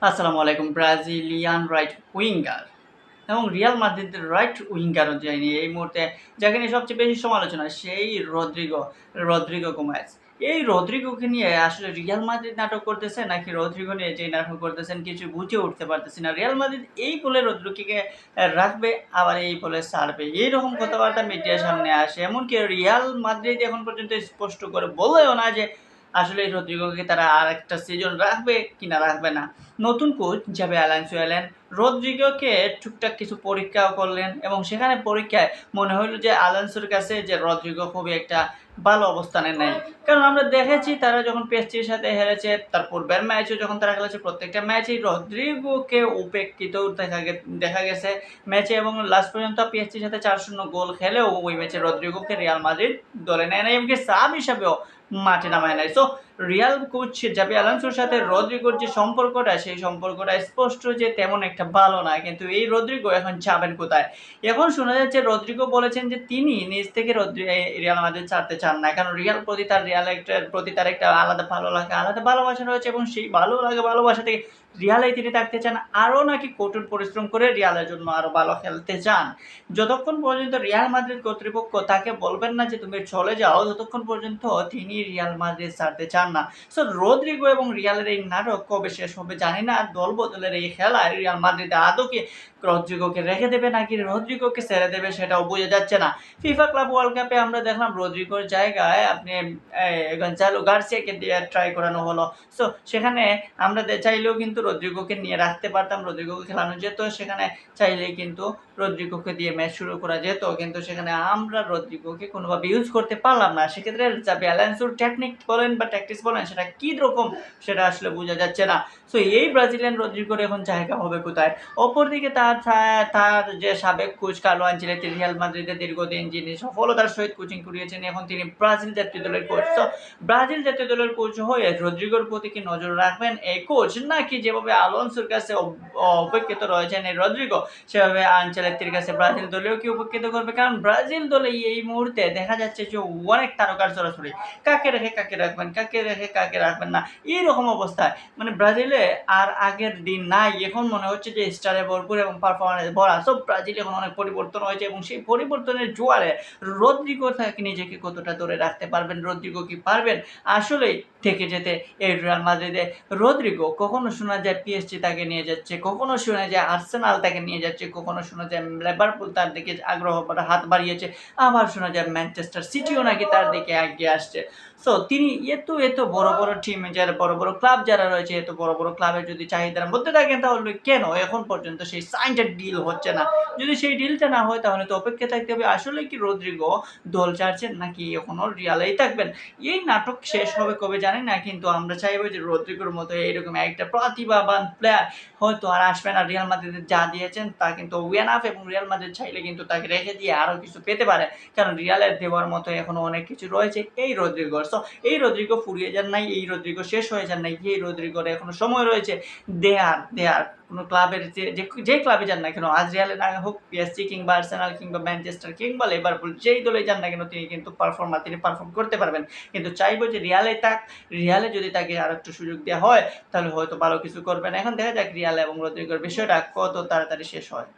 আসসালামু আলাইকুম। Brazilian right winger এবং রিয়াল মাদ্রিদের রাইট উইঙ্গারও যিনি এই মুহূর্তে যাকে নিয়ে সবচেয়ে বেশি সমালোচনা সেই রদ্রিগো গোমেজ। এই রদ্রিগোকে নিয়ে আসলে রিয়াল মাদ্রিদ নাটক করতেছে নাকি রদ্রিগো নিয়ে যেই নাটক করতেছেন কিছু বুঝে উঠতে পারতেছি না। রিয়াল মাদ্রিদ এই বলে রদ্রিগোকে রাখবে আবার এই বলে ছাড়বে। এইরকম কথাবার্তা মিডিয়ার সামনে আসে। এমনকি রিয়াল মাদ্রিদ এখন পর্যন্ত স্পষ্ট করে বললেও না যে আসলে রদ্রিগোকে তারা আরেকটা সিজন রাখবে কিনা রাখবে না। নতুন কোচ যাবে অ্যালানসো এলেন, রদ্রিগোকে টুকটাক কিছু পরীক্ষাও করলেন এবং সেখানে পরীক্ষায় মনে হইলো যে আলানসোর কাছে যে রদ্রিগো খুবই একটা ভালো অবস্থানে নেই। কারণ আমরা দেখেছি তারা যখন পিএসজির সাথে হেরেছে, তার পূর্বের ম্যাচেও যখন তারা খেলেছে প্রত্যেকটা ম্যাচেই রদ্রিগোকে উপেক্ষিত দেখা গেছে ম্যাচে এবং লাস্ট পর্যন্ত পিএসজির সাথে 4-0 গোল খেলেও ওই ম্যাচে রদ্রিগোকে রিয়াল মাদ্রিদ দলে নেয় নাই, এমনকি সাব হিসাবেও মাঠে নামায় নাই। সো রিয়াল কোচ জাবি আলোনসোর সাথে রদ্রিগোর যে সম্পর্কটা সেই সম্পর্কটা স্পষ্ট যে তেমন একটা ভালো না। কিন্তু এই রদ্রিগো এখন যাবেন কোথায়? এখন শোনা যাচ্ছে রদ্রিগো বলেছেন যে তিনি নিজ থেকে রিয়াল মাদ্রিদ ছাড়তে চান না। কারণ রিয়ালের প্রতি তার একটা আলাদা ভালো লাগা, আলাদা ভালোবাসা রয়েছে এবং সেই ভালো লাগা ভালোবাসা থেকে রিয়ালেই তিনি থাকতে চান। আরও নাকি কঠোর পরিশ্রম করে রিয়ালের জন্য আরও ভালো খেলতে চান। যতক্ষণ পর্যন্ত রিয়াল মাদ্রিদ কর্তৃপক্ষ তাকে বলবেন না যে তুমি চলে যাও, ততক্ষণ পর্যন্ত তিনি রিয়াল মাদ্রিদ ছাড়তে চান না। সো রদ্রিগো এবং রিয়ালের এই নাটক কবে শেষ হবে জানি না। দল বদলের এই খেলায় রিয়াল মাদ্রিদ আদৌ কি রদ্রিগোকে রেখে দেবে নাকি রদ্রিগোকে ছেড়ে দেবে সেটাও বোঝা যাচ্ছে না। ফিফা ক্লাব ওয়ার্ল্ড কাপে আমরা দেখলাম রদ্রিগোর জায়গায় আপনি গনজালো গার্সিয়াকে দিয়ে ট্রাই করানো হলো। সো সেখানে আমরা চাইলেও কিন্তু রদ্রিগোকে নিয়ে রাখতে পারতাম, রদ্রিগোকে খেলানো যেত। সেখানে চাইলেই কিন্তু রদ্রিগোকে দিয়ে ম্যাচ শুরু করা যেত, কিন্তু সেখানে আমরা রদ্রিগোকে কোনোভাবে ইউজ করতে পারলাম না। সেক্ষেত্রে যাবে অ্যালানসোর টেকনিক বলেন বা ট্যাকটিক্স বলেন সেটা কী রকম সেটা আসলে বোঝা যাচ্ছে না। সো এই ব্রাজিলিয়ান রদ্রিগোর এখন জায়গা হবে কোথায়? অপরদিকে তার যে সাবেক কোচ কার্লো আনচেলত্তি রিয়াল মাদ্রিদের দীর্ঘদিন যিনি সফলতার সহিত কোচিং করিয়েছেন, এখন তিনি ব্রাজিল জাতীয় দলের কোচ। তো ব্রাজিল জাতীয় দলের কোচ হয়ে রদ্রিগোর প্রতি কি নজর রাখবেন এই কোচ, নাকি যেভাবে আলোনসোর কাছে অপেক্ষিত রয়েছেন এই রদ্রিগো সেভাবে আনচেলত্তির কাছে ব্রাজিল দলেও কি উপেক্ষিত করবে? কারণ ব্রাজিল দলে এই মুহূর্তে দেখা যাচ্ছে যে অনেক তারকার ছড়াছড়ি। কাকে রেখে কাকে রাখবেন, কাকে রেখে কাকে রাখবেন না, এইরকম অবস্থায় মানে ব্রাজিলে আর আগের দিন নাই। এখন মনে হচ্ছে যে স্টারে ভরপুর এবং পারফরম্যান্স ভরা। সব ব্রাজিল এখন অনেক পরিবর্তন হয়েছে এবং সেই পরিবর্তনের জোয়ারে রদ্রিগো তাকে নিজেকে কতটা ধরে রাখতে পারবেন, রদ্রিগো কি পারবেন আসলেই থেকে যেতে এই রিয়াল মাদ্রিদে? রদ্রিগো কখনো শোনা যায় পিএসজি তাকে নিয়ে যাচ্ছে, কখনো শোনা যায় আর্সেনাল তাকে নিয়ে যাচ্ছে, কখনো শোনা যায় লিভারপুল তার দিকে আগ্রহ হাত বাড়িয়েছে, আবার শোনা যায় ম্যানচেস্টার সিটিও নাকি তার দিকে এগিয়ে আসছে। সো তিনি এত বড় বড় টিম, যারা বড় বড় ক্লাব যারা রয়েছে, এত বড় বড় ক্লাবের যদি চাহিদার মধ্যে থাকেন তাহলে কেন এখন পর্যন্ত সেই সাইনড ডিল হচ্ছে না? যদি সেই ডিলটা না হয় তাহলে তো অপেক্ষা থাকতে হবে। আসলে কি রদ্রিগো দল ছাড়ছেন নাকি এখনো রিয়ালেই থাকবেন? এই নাটক শেষ হবে কবে জানি না, কিন্তু আমরা চাইবো যে রদ্রিগোর মতো এইরকম একটা প্রতিভাবান প্লেয়ার হয়তো আর আসবে না। রিয়াল মাদ্রিদ যা দিয়েছেন তা কিন্তু এনাফ এবং রিয়াল মাদ্রিদ চাইলে কিন্তু তাকে রেখে দিয়ে আরও কিছু পেতে পারে। কারণ রিয়ালের দেওয়ার মতো এখনো অনেক কিছু রয়েছে এই রদ্রিগোর। সো এই রদ্রিগো ফুরিয়ে যান নাই, এই রদ্রিগো শেষ হয়ে যান নাই, এই রদ্রিগোর এখনো সময় রয়েছে। দেয়ার কোনো ক্লাবের যে ক্লাবে যান না কেন, আজ রিয়ালে না হোক, পিএসজি কিংবা আর্সেনাল কিংবা ম্যানচেস্টার কিংবা লিভারপুল, যেই দলে যান না কেন তিনি কিন্তু তিনি পারফর্ম করতে পারবেন। কিন্তু চাইবো যে রিয়ালে যদি তাকে আর একটু সুযোগ দেওয়া হয় তাহলে হয়তো ভালো কিছু করবেন। এখন দেখা যাক রিয়াল এবং রদ্রিগোর বিষয়টা কত তাড়াতাড়ি শেষ হয়।